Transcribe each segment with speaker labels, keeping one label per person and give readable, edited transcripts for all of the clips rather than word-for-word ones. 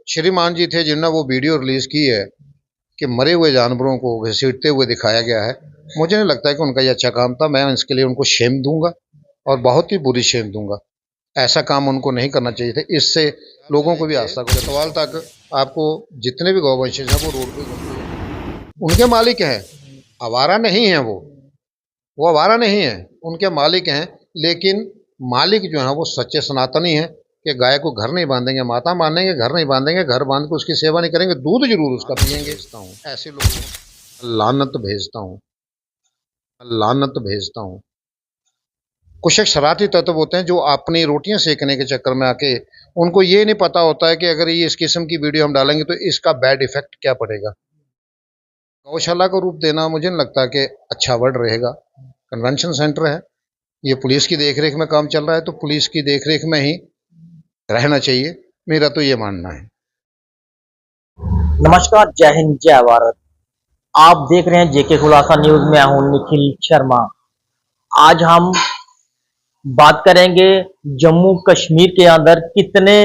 Speaker 1: श्रीमान जी थे जिन्होंने वो वीडियो रिलीज की है कि मरे हुए जानवरों को घसीटते हुए दिखाया गया है, मुझे नहीं लगता है कि उनका ये अच्छा काम था। मैं इसके लिए उनको शेम दूंगा और बहुत ही बुरी शेम दूंगा। ऐसा काम उनको नहीं करना चाहिए था। इससे लोगों को भी आस्था को सवाल तक आपको जितने भी गौवंशीय हैं वो रोड पे घूमते हैं, उनके मालिक हैं, आवारा नहीं है वो आवारा नहीं है, उनके मालिक हैं। लेकिन मालिक जो है वो सच्चे सनातनी हैं कि गाय को घर नहीं बांधेंगे, माता मानेंगे, घर नहीं बांधेंगे, घर बांध के उसकी सेवा नहीं करेंगे, दूध जरूर उसका पियेंगे। ऐसे लोगों को लानत भेजता हूँ, लानत भेजता हूँ। कुछ एक शरारती तत्व होते हैं जो अपनी रोटियां सेकने के चक्कर में आके उनको ये नहीं पता होता है कि अगर ये इस किस्म की वीडियो हम डालेंगे तो इसका बैड इफेक्ट क्या पड़ेगा। गौशाला को रूप देना मुझे नहीं लगता कि अच्छा वर्ड रहेगा। कन्वेंशन सेंटर है, ये पुलिस की देखरेख में काम चल रहा है, तो पुलिस की देखरेख में ही रहना चाहिए, मेरा तो ये मानना है।
Speaker 2: नमस्कार, जय हिंद, जय भारत। आप देख रहे हैं जेके खुलासा न्यूज में। हूं निखिल शर्मा। आज हम बात करेंगे जम्मू कश्मीर के अंदर कितने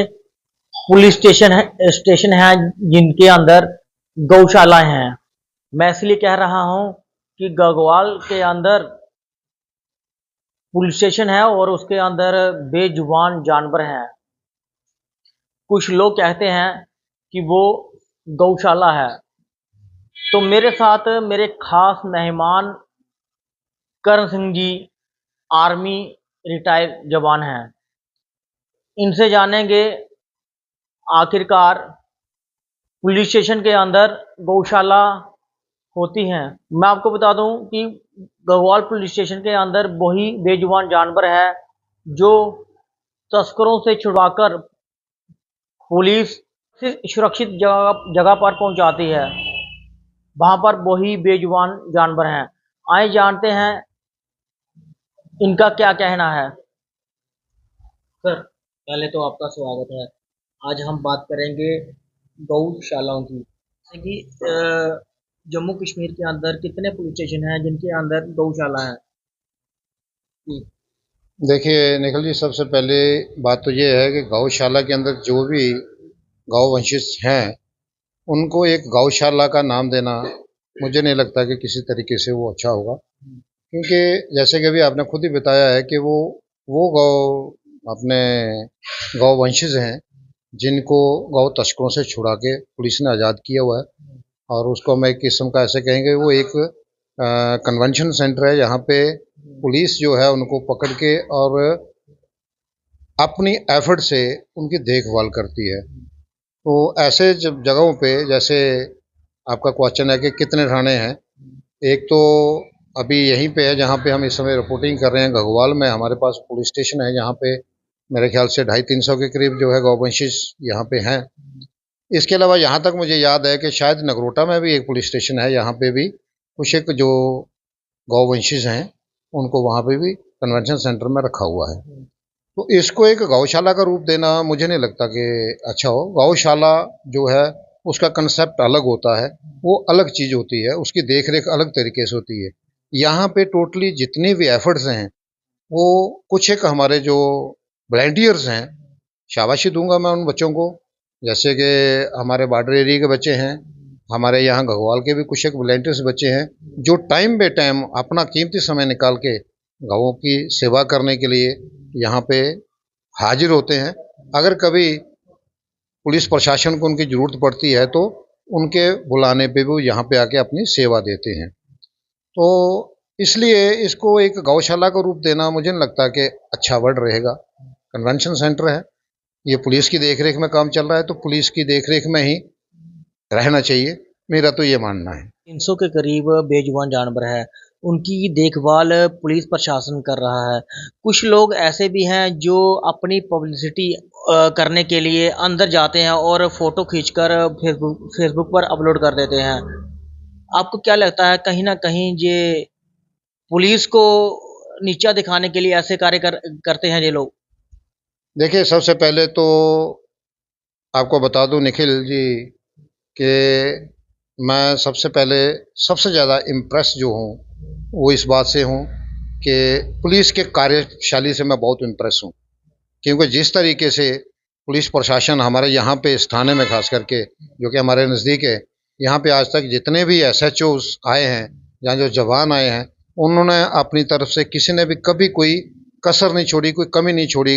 Speaker 2: पुलिस स्टेशन हैं जिनके अंदर गौशाला हैं। मैं इसलिए कह रहा हूं कि गढ़वाल के अंदर पुलिस स्टेशन है और उसके अंदर बेजुबान जानवर हैं। कुछ लोग कहते हैं कि वो गौशाला है। तो मेरे साथ मेरे खास मेहमान करण सिंह जी, आर्मी रिटायर जवान हैं। इनसे जानेंगे आखिरकार पुलिस स्टेशन के अंदर गौशाला होती हैं। मैं आपको बता दूं कि गढ़वाल पुलिस स्टेशन के अंदर वही बेजुबान जानवर है जो तस्करों से छुड़वाकर पुलिस सुरक्षित जगह पर पहुंचाती है, वहां पर वही बेजुबान जानवर हैं। आइए जानते हैं इनका क्या कहना है। सर, पहले तो आपका स्वागत है। आज हम बात करेंगे गौशालाओं की। जैसे कि जम्मू कश्मीर के अंदर कितने पुलिस स्टेशन हैं जिनके अंदर गौशाला है।
Speaker 1: देखिए निखिल जी, सबसे पहले बात तो ये है कि गौशाला के अंदर जो भी गौवंशित हैं उनको एक गौशाला का नाम देना मुझे नहीं लगता कि किसी तरीके से वो अच्छा होगा, क्योंकि जैसे कि अभी आपने खुद ही बताया है कि वो गौ अपने गौवंशिज हैं जिनको गौ तस्करों से छुड़ा के पुलिस ने आज़ाद किया हुआ है। और उसको हम एक किस्म का ऐसे कहेंगे, वो एक कन्वेंशन सेंटर है जहाँ पे पुलिस जो है उनको पकड़ के और अपनी एफर्ट से उनकी देखभाल करती है। तो ऐसे जगहों पे, जैसे आपका क्वेश्चन है कि कितने थाने हैं, एक तो अभी यहीं पे है जहाँ पे हम इस समय रिपोर्टिंग कर रहे हैं, घगवाल में हमारे पास पुलिस स्टेशन है जहाँ पे मेरे ख्याल से 250-300 के करीब जो है गौवंशी यहाँ पे हैं। इसके अलावा यहाँ तक मुझे याद है कि शायद नगरोटा में भी एक पुलिस स्टेशन है, यहाँ पे भी कुछ एक जो गौवंशीज हैं उनको वहाँ पे भी कन्वेंशन सेंटर में रखा हुआ है। तो इसको एक गौशाला का रूप देना मुझे नहीं लगता कि अच्छा हो। गौशाला जो है उसका कंसेप्ट अलग होता है, वो अलग चीज़ होती है, उसकी देखरेख अलग तरीके से होती है। यहाँ पे टोटली जितने भी एफर्ट्स हैं वो कुछ एक हमारे जो वॉलंटियर्स हैं, शाबाशी दूंगा मैं उन बच्चों को, जैसे कि हमारे बॉर्डर एरिया के बच्चे हैं, हमारे यहाँ घगवाल के भी कुछ एक वॉलंटियर्स बच्चे हैं जो टाइम बे टाइम अपना कीमती समय निकाल के गाँवों की सेवा करने के लिए यहाँ पे हाजिर होते हैं। अगर कभी पुलिस प्रशासन को उनकी ज़रूरत पड़ती है तो उनके बुलाने पे भी यहाँ पे आके अपनी सेवा देते हैं। तो इसलिए इसको एक गौशाला का रूप देना मुझे नहीं लगता कि अच्छा वर्ड रहेगा। कन्वेंशन सेंटर है, ये पुलिस की देखरेख में काम चल रहा है, तो पुलिस की देखरेख में ही रहना चाहिए, मेरा तो ये मानना है।
Speaker 2: 300 के करीब बेजुबान जानवर है, उनकी देखभाल पुलिस प्रशासन कर रहा है। कुछ लोग ऐसे भी हैं जो अपनी पब्लिसिटी करने के लिए अंदर जाते हैं और फोटो खींचकर फेसबुक पर अपलोड कर देते हैं। आपको क्या लगता है, कहीं ना कहीं ये पुलिस को नीचा दिखाने के लिए ऐसे कार्य करते हैं ये लोग?
Speaker 1: देखिए, सबसे पहले तो आपको बता दूं निखिल जी कि मैं सबसे ज़्यादा इम्प्रेस जो हूँ वो इस बात से हूँ कि पुलिस के कार्यशैली से मैं बहुत इम्प्रेस हूँ, क्योंकि जिस तरीके से पुलिस प्रशासन हमारे यहाँ पे इस थाने में खास करके, जो कि हमारे नज़दीक है, यहाँ पे आज तक जितने भी SHOs आए हैं या जो जवान आए हैं, उन्होंने अपनी तरफ से किसी ने भी कभी कोई कसर नहीं छोड़ी, कोई कमी नहीं छोड़ी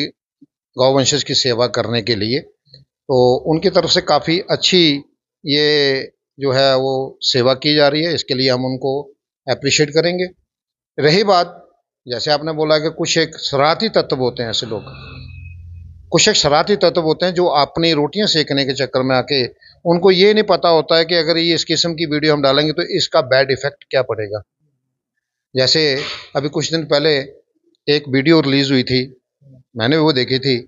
Speaker 1: गौवंशज की सेवा करने के लिए। तो उनकी तरफ से काफ़ी अच्छी ये जो है वो सेवा की जा रही है, इसके लिए हम उनको अप्रिशिएट करेंगे। रही बात, जैसे आपने बोला कि कुछ एक शरारती तत्व होते हैं, ऐसे लोग कुछ एक शरारती तत्व होते हैं जो अपनी रोटियां सेकने के चक्कर में आके, उनको ये नहीं पता होता है कि अगर ये इस किस्म की वीडियो हम डालेंगे तो इसका बैड इफेक्ट क्या पड़ेगा। जैसे अभी कुछ दिन पहले एक वीडियो रिलीज हुई थी, मैंने भी वो देखी थी।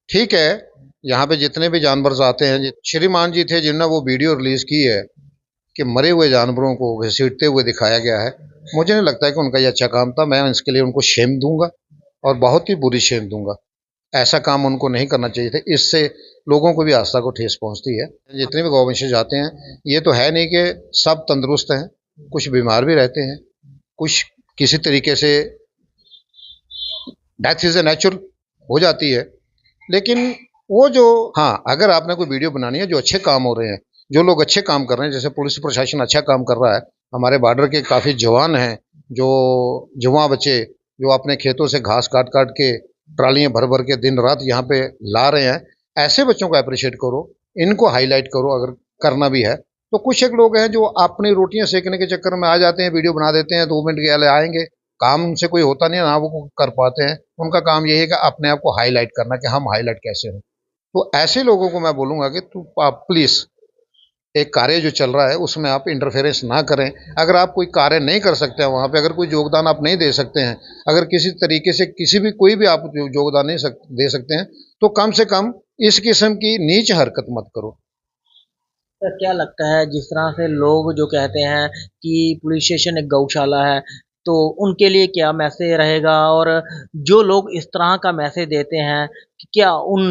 Speaker 1: ठीक है, यहाँ पे जितने भी जानवर आते हैं, श्रीमान जी थे जिन्होंने वो वीडियो रिलीज की है कि मरे हुए जानवरों को घसीटते हुए दिखाया गया है। मुझे नहीं लगता है कि उनका ये अच्छा काम था। मैं इसके लिए उनको शेम दूंगा और बहुत ही बुरी शेम दूंगा। ऐसा काम उनको नहीं करना चाहिए था। इससे लोगों को भी आस्था को ठेस पहुंचती है। जितने भी गौवंशज आते हैं, ये तो है नहीं कि सब तंदुरुस्त हैं, कुछ बीमार भी रहते हैं, कुछ किसी तरीके से डेथ इज ए नेचुरल हो जाती है। लेकिन वो जो, हाँ, अगर आपने कोई वीडियो बनानी है, जो अच्छे काम हो रहे हैं, जो लोग अच्छे काम कर रहे हैं, जैसे पुलिस प्रशासन अच्छा काम कर रहा है, हमारे बॉर्डर के काफ़ी जवान हैं, जो जुआ बच्चे जो अपने खेतों से घास काट काट के ट्रालियां भर भर के दिन रात यहाँ पे ला रहे हैं, ऐसे बच्चों को अप्रिशिएट करो, इनको हाईलाइट करो अगर करना भी है तो। कुछ एक लोग हैं जो अपनी रोटियां सेकने के चक्कर में आ जाते हैं, वीडियो बना देते हैं, 2 मिनट के लिए आएंगे, काम उनसे कोई होता नहीं है ना, वो कर पाते हैं। उनका काम यही है कि अपने आप को हाईलाइट करना कि हम हाईलाइट कैसे हों। तो ऐसे लोगों को मैं बोलूँगा कि तू प्लीज़ एक कार्य जो चल रहा है उसमें आप इंटरफेरेंस ना करें। अगर आप कोई कार्य नहीं कर सकते हैं वहाँ पे, अगर कोई योगदान आप नहीं दे सकते हैं, अगर किसी तरीके से किसी भी कोई भी आप योगदान नहीं दे सकते हैं, तो कम से कम इस किस्म की नीच हरकत मत करो।
Speaker 2: सर क्या लगता है, जिस तरह से लोग जो कहते हैं कि पुलिस स्टेशन एक गौशाला है, तो उनके लिए क्या मैसेज रहेगा? और जो लोग इस तरह का मैसेज देते हैं कि क्या उन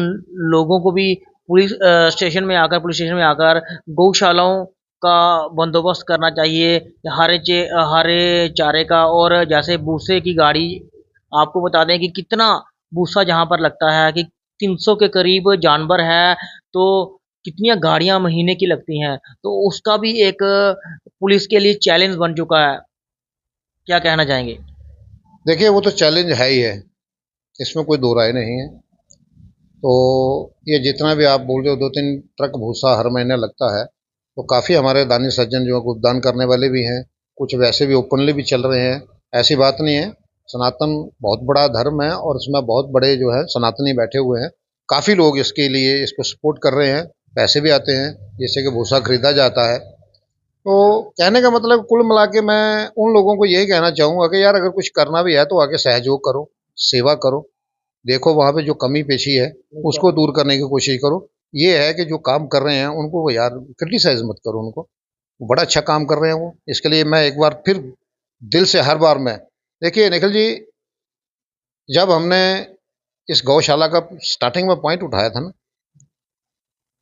Speaker 2: लोगों को भी पुलिस स्टेशन में आकर गौशालाओं का बंदोबस्त करना चाहिए, हरे चारे का? और जैसे भूसे की गाड़ी, आपको बता दें कि कितना भूसा जहाँ पर लगता है कि 300 के करीब जानवर है, तो कितनी गाड़ियां महीने की लगती हैं, तो उसका भी एक पुलिस के लिए चैलेंज बन चुका है। क्या कहना चाहेंगे?
Speaker 1: देखिए, वो तो चैलेंज है ही है, इसमें कोई दो राय नहीं है। तो ये जितना भी आप बोल रहे हो, 2-3 ट्रक भूसा हर महीने लगता है, तो काफ़ी हमारे दानी सज्जन जो गुदान करने वाले भी हैं, कुछ वैसे भी ओपनली भी चल रहे हैं। ऐसी बात नहीं है, सनातन बहुत बड़ा धर्म है और इसमें बहुत बड़े जो है सनातनी बैठे हुए हैं। काफ़ी लोग इसके लिए इसको सपोर्ट कर रहे हैं, पैसे भी आते हैं जिससे कि भूसा खरीदा जाता है। तो कहने का मतलब कुल मिला के मैं उन लोगों को यही कहना चाहूँगा कि यार अगर कुछ करना भी है तो आके सहयोग करो, सेवा करो। देखो वहाँ पे जो कमी पेशी है उसको दूर करने की कोशिश करो। ये है कि जो काम कर रहे हैं उनको वो यार क्रिटिसाइज मत करो उनको, बड़ा अच्छा काम कर रहे हैं वो। इसके लिए मैं एक बार फिर दिल से हर बार मैं, देखिए निखिल जी, जब हमने इस गौशाला का स्टार्टिंग में पॉइंट उठाया था ना,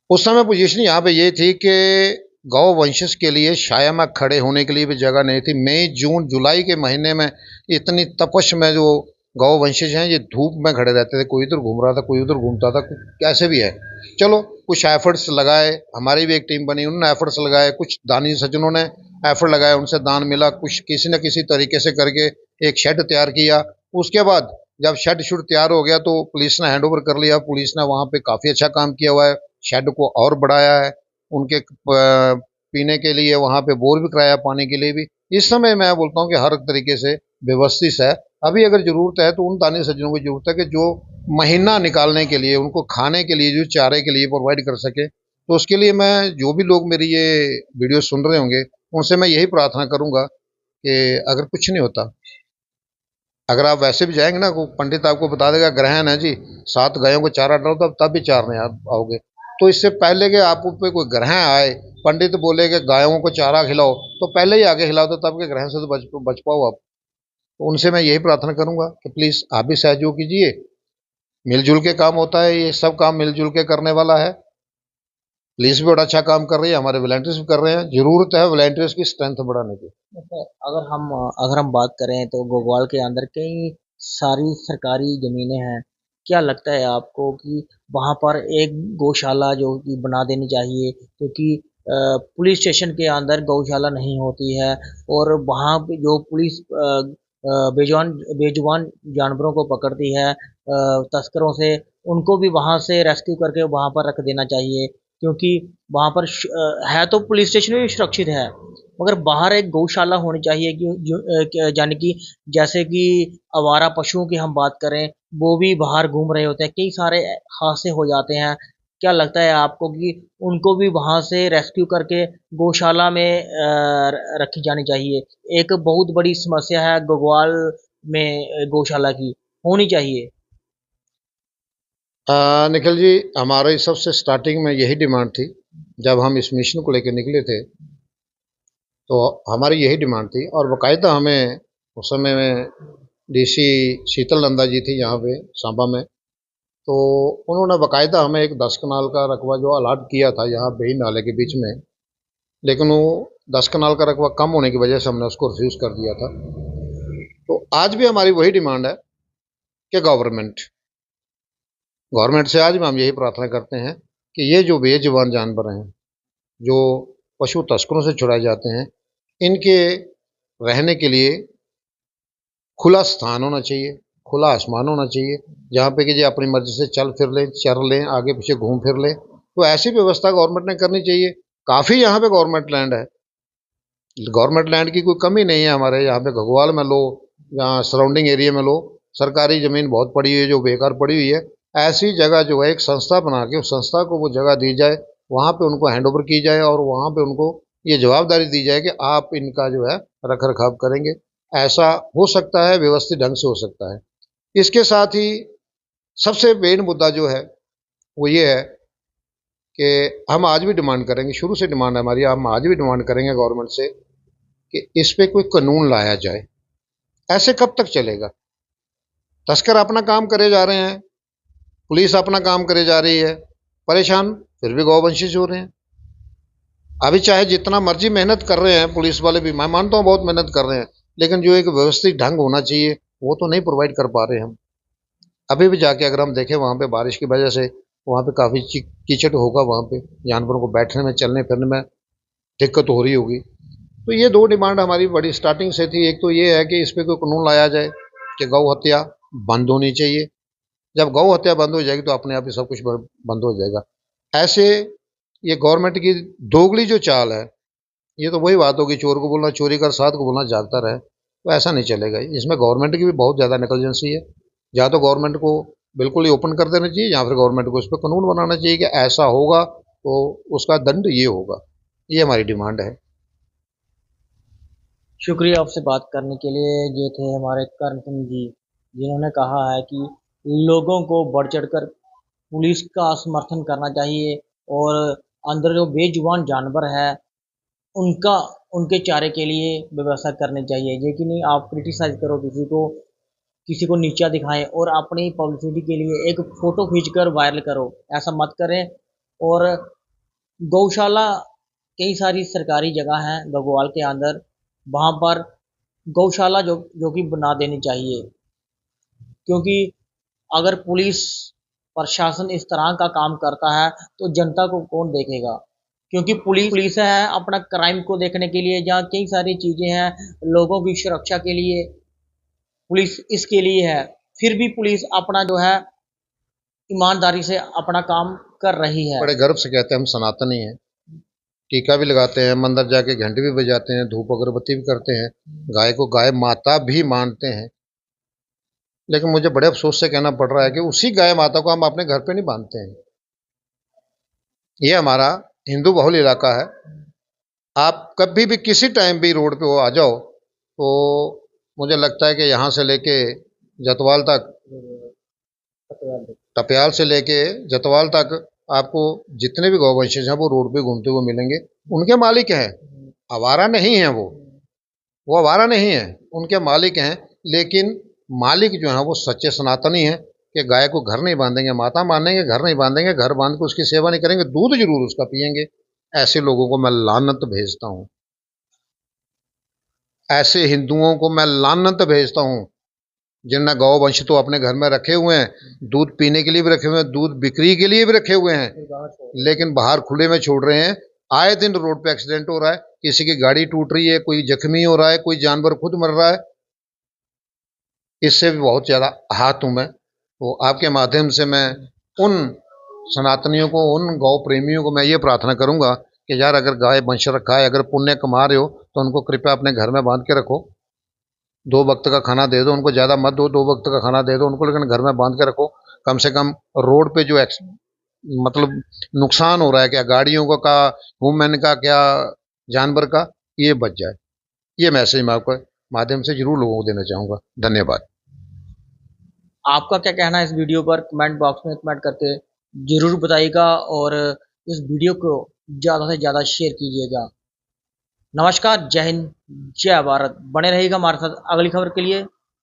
Speaker 1: उस समय पोजीशन यहाँ पे ये थी कि गौ वंशज के लिए शायमा खड़े होने के लिए भी जगह नहीं थी। मई जून जुलाई के महीने में इतनी तपश में जो गौ वंशज हैं ये धूप में खड़े रहते थे, कोई इधर घूम रहा था, कोई उधर घूमता था, कैसे भी है। चलो कुछ एफर्ट्स लगाए, हमारी भी एक टीम बनी, उन्होंने एफर्ट्स लगाए, कुछ दानी सज्जनों ने एफर्ट लगाए, उनसे दान मिला, कुछ किसी न किसी तरीके से करके एक शेड तैयार किया। उसके बाद जब शेड शुड तैयार हो गया तो पुलिस ने हैंड ओवर कर लिया। पुलिस ने वहाँ पे काफ़ी अच्छा काम किया हुआ है, शेड को और बढ़ाया है, उनके पीने के लिए वहाँ पे बोर भी कराया, पानी के लिए भी। इस समय मैं बोलता हूँ कि हर तरीके से व्यवस्थित है। अभी अगर ज़रूरत है तो उन दानी सज्जनों को ज़रूरत है कि जो महीना निकालने के लिए, उनको खाने के लिए, जो चारे के लिए प्रोवाइड कर सके। तो उसके लिए मैं, जो भी लोग मेरी ये वीडियो सुन रहे होंगे, उनसे मैं यही प्रार्थना करूँगा कि अगर कुछ नहीं होता, अगर आप वैसे भी जाएंगे ना, पंडित आपको बता देगा ग्रहण है जी, 7 गायों को चारा डालो तब भी चारने आप आओगे। तो इससे पहले कि आप पे कोई ग्रहण आए, पंडित बोले कि गायों को चारा खिलाओ, तो पहले ही आगे खिलाओ, तो तब के ग्रहण से तो बच पाओ आप। तो उनसे मैं यही प्रार्थना करूंगा कि प्लीज़ आप भी सहयोग कीजिए। मिलजुल के काम होता है, ये सब काम मिलजुल के करने वाला है। पुलिस भी बड़ा अच्छा काम कर रही है, हमारे वॉलंटियर्स भी कर रहे हैं। जरूरत है वॉलंटियर्स की स्ट्रेंथ बढ़ाने की।
Speaker 2: अच्छा, अगर हम बात करें तो घगवाल के अंदर कई सारी सरकारी ज़मीनें हैं। क्या लगता है आपको कि वहाँ पर एक गौशाला जो कि बना देनी चाहिए, क्योंकि पुलिस स्टेशन के अंदर गौशाला नहीं होती है और वहाँ पे जो पुलिस बेजुबान जानवरों को पकड़ती है तस्करों से, उनको भी वहाँ से रेस्क्यू करके वहाँ पर रख देना चाहिए, क्योंकि वहाँ पर है तो पुलिस स्टेशन भी सुरक्षित है, मगर बाहर एक गौशाला होनी चाहिए कि यानी कि जैसे कि आवारा पशुओं की हम बात करें, वो भी बाहर घूम रहे होते हैं, कई सारे हादसे हो जाते हैं। क्या लगता है आपको कि उनको भी वहाँ से रेस्क्यू करके गौशाला में रखी जानी चाहिए? एक बहुत बड़ी समस्या है गढ़वाल में गौशाला की, होनी चाहिए।
Speaker 1: निखिल जी, हमारी सबसे स्टार्टिंग में यही डिमांड थी। जब हम इस मिशन को लेकर निकले थे तो हमारी यही डिमांड थी, और बाकायदा हमें उस समय में डीसी शीतल नंदा जी थी यहाँ पे सांबा में, तो उन्होंने बाकायदा हमें एक 10 कनाल का रकबा जो अलाट किया था यहाँ बेही नाले के बीच में, लेकिन वो 10 कनाल का रकबा कम होने की वजह से हमने उसको रिफ्यूज़ कर दिया था। तो आज भी हमारी वही डिमांड है कि गवर्नमेंट से आज भी हम यही प्रार्थना करते हैं कि ये जो बेजुबान जानवर हैं, जो पशु तस्करों से छुड़ाए जाते हैं, इनके रहने के लिए खुला स्थान होना चाहिए, खुला आसमान होना चाहिए, जहाँ पे कि ये अपनी मर्जी से चल फिर लें, चर लें, आगे पीछे घूम फिर लें। तो ऐसी व्यवस्था गवर्नमेंट ने करनी चाहिए। काफ़ी यहाँ पे गवर्नमेंट लैंड है, गवर्नमेंट लैंड की कोई कमी नहीं है हमारे यहाँ पे। घगवाल में लो, यहाँ सराउंडिंग एरिया में लो, सरकारी ज़मीन बहुत पड़ी हुई है जो बेकार पड़ी हुई है। ऐसी जगह जो है एक संस्था बना के उस संस्था को वो जगह दी जाए, वहाँ पे उनको हैंड ओवर की जाए और वहाँ पे उनको ये जवाबदारी दी जाए कि आप इनका जो है रख रखाव करेंगे। ऐसा हो सकता है, व्यवस्थित ढंग से हो सकता है। इसके साथ ही सबसे मेन मुद्दा जो है वो ये है कि हम आज भी डिमांड करेंगे, शुरू से डिमांड है हमारी, हम आज भी डिमांड करेंगे गवर्नमेंट से कि इस पे कोई कानून लाया जाए। ऐसे कब तक चलेगा? तस्कर अपना काम करे जा रहे हैं, पुलिस अपना काम करे जा रही है, परेशान फिर भी गौवंशी हो रहे हैं। अभी चाहे जितना मर्जी मेहनत कर रहे हैं पुलिस वाले भी, मैं मानता हूँ बहुत मेहनत कर रहे हैं, लेकिन जो एक व्यवस्थित ढंग होना चाहिए वो तो नहीं प्रोवाइड कर पा रहे हम। अभी भी जाके अगर हम देखें वहाँ पे बारिश की वजह से वहाँ पे काफ़ी कीचड़ होगा, वहाँ पे जानवरों को बैठने में चलने फिरने में दिक्कत हो रही होगी। तो ये दो डिमांड हमारी बड़ी स्टार्टिंग से थी। एक तो ये है कि इस पर कोई कानून लाया जाए कि गौ हत्या बंद होनी चाहिए। जब गौ हत्या बंद हो जाएगी तो अपने आप ही सब कुछ बंद हो जाएगा। ऐसे ये गवर्नमेंट की दोगली जो चाल है, ये तो वही बात होगी, चोर को बोलना चोरी कर, साथ को बोलना जागता रहे, तो ऐसा नहीं चलेगा। इसमें गवर्नमेंट की भी बहुत ज़्यादा नेग्लिजेंसी है। या तो गवर्नमेंट को बिल्कुल ही ओपन कर देना चाहिए, या फिर गवर्नमेंट को इस पर कानून बनाना चाहिए कि ऐसा होगा तो उसका दंड ये होगा। ये हमारी डिमांड है।
Speaker 2: शुक्रिया आपसे बात करने के लिए। ये थे हमारे कर्ण सिंह जी, जिन्होंने कहा है कि लोगों को बढ़ चढ़कर पुलिस का समर्थन करना चाहिए और अंदर जो बेजुबान जानवर है उनका उनके चारे के लिए व्यवस्था करनी चाहिए। ये कि नहीं आप क्रिटिसाइज करो किसी को नीचा दिखाएं और अपनी पब्लिसिटी के लिए एक फ़ोटो खींचकर वायरल करो, ऐसा मत करें। और गौशाला कई सारी सरकारी जगह हैं गढ़वाल के अंदर, वहाँ पर गौशाला जो कि बना देनी चाहिए, क्योंकि अगर पुलिस प्रशासन इस तरह का काम करता है तो जनता को कौन देखेगा? क्योंकि पुलिस है अपना क्राइम को देखने के लिए, जहाँ कई सारी चीज़ें हैं लोगों की सुरक्षा के लिए, पुलिस इसके लिए है। फिर भी पुलिस अपना जो है ईमानदारी से अपना काम कर रही है।
Speaker 1: बड़े गर्व से कहते हैं हम सनातनी हैं, टीका भी लगाते हैं, मंदिर जाके घंटी भी बजाते हैं, धूप अगरबत्ती भी करते हैं, गाय को गाय माता भी मानते हैं। लेकिन मुझे बड़े अफसोस से कहना पड़ रहा है कि उसी गाय माता को हम अपने घर पे नहीं बांधते हैं। ये हमारा हिंदू बहुल इलाका है। आप कभी भी किसी टाइम भी रोड पे वो आ जाओ तो मुझे लगता है कि यहाँ से लेके जतवाल तक, टपियाल से लेके जतवाल तक आपको जितने भी गौवंशीय हैं वो रोड पे घूमते हुए मिलेंगे। उनके मालिक हैं, आवारा नहीं है वो आवारा नहीं है, उनके मालिक हैं। लेकिन मालिक जो है वो सच्चे सनातनी हैं कि गाय को घर नहीं बांधेंगे, माता मानेंगे, घर नहीं बांधेंगे, घर बांध के उसकी सेवा नहीं करेंगे, दूध जरूर उसका पियेंगे। ऐसे लोगों को मैं लानत भेजता हूँ, ऐसे हिंदुओं को मैं लानत भेजता हूँ जिन्होंने गौ वंश तो अपने घर में रखे हुए हैं, दूध पीने के लिए भी रखे हुए हैं, दूध बिक्री के लिए भी रखे हुए हैं, लेकिन बाहर खुले में छोड़ रहे हैं। आए दिन रोड पे एक्सीडेंट हो रहा है, किसी की गाड़ी टूट रही है, कोई जख्मी हो रहा है, कोई जानवर खुद मर रहा है। इससे भी बहुत ज़्यादा आहत हूँ मैं। तो आपके माध्यम से मैं उन सनातनियों को, उन गौ प्रेमियों को मैं ये प्रार्थना करूंगा कि यार अगर गाय वंश रखा है, अगर पुण्य कमा रहे हो तो उनको कृपया अपने घर में बांध के रखो। 2 वक्त का खाना दे दो उनको, ज़्यादा मत दो, 2 वक्त का खाना दे दो उनको, लेकिन घर में बांध के रखो। कम से कम रोड पे जो मतलब नुकसान हो रहा है, क्या गाड़ियों का वुमेन का, क्या जानवर का, ये बच जाए। ये मैसेज मैं आपको माध्यम से जरूर लोगों को देना चाहूँगा। धन्यवाद।
Speaker 2: आपका क्या कहना है इस वीडियो पर कमेंट बॉक्स में कमेंट करके ज़रूर बताइएगा और इस वीडियो को ज़्यादा से ज़्यादा शेयर कीजिएगा। नमस्कार, जय हिंद, जय भारत। बने रहिएगा हमारे साथ अगली खबर के लिए।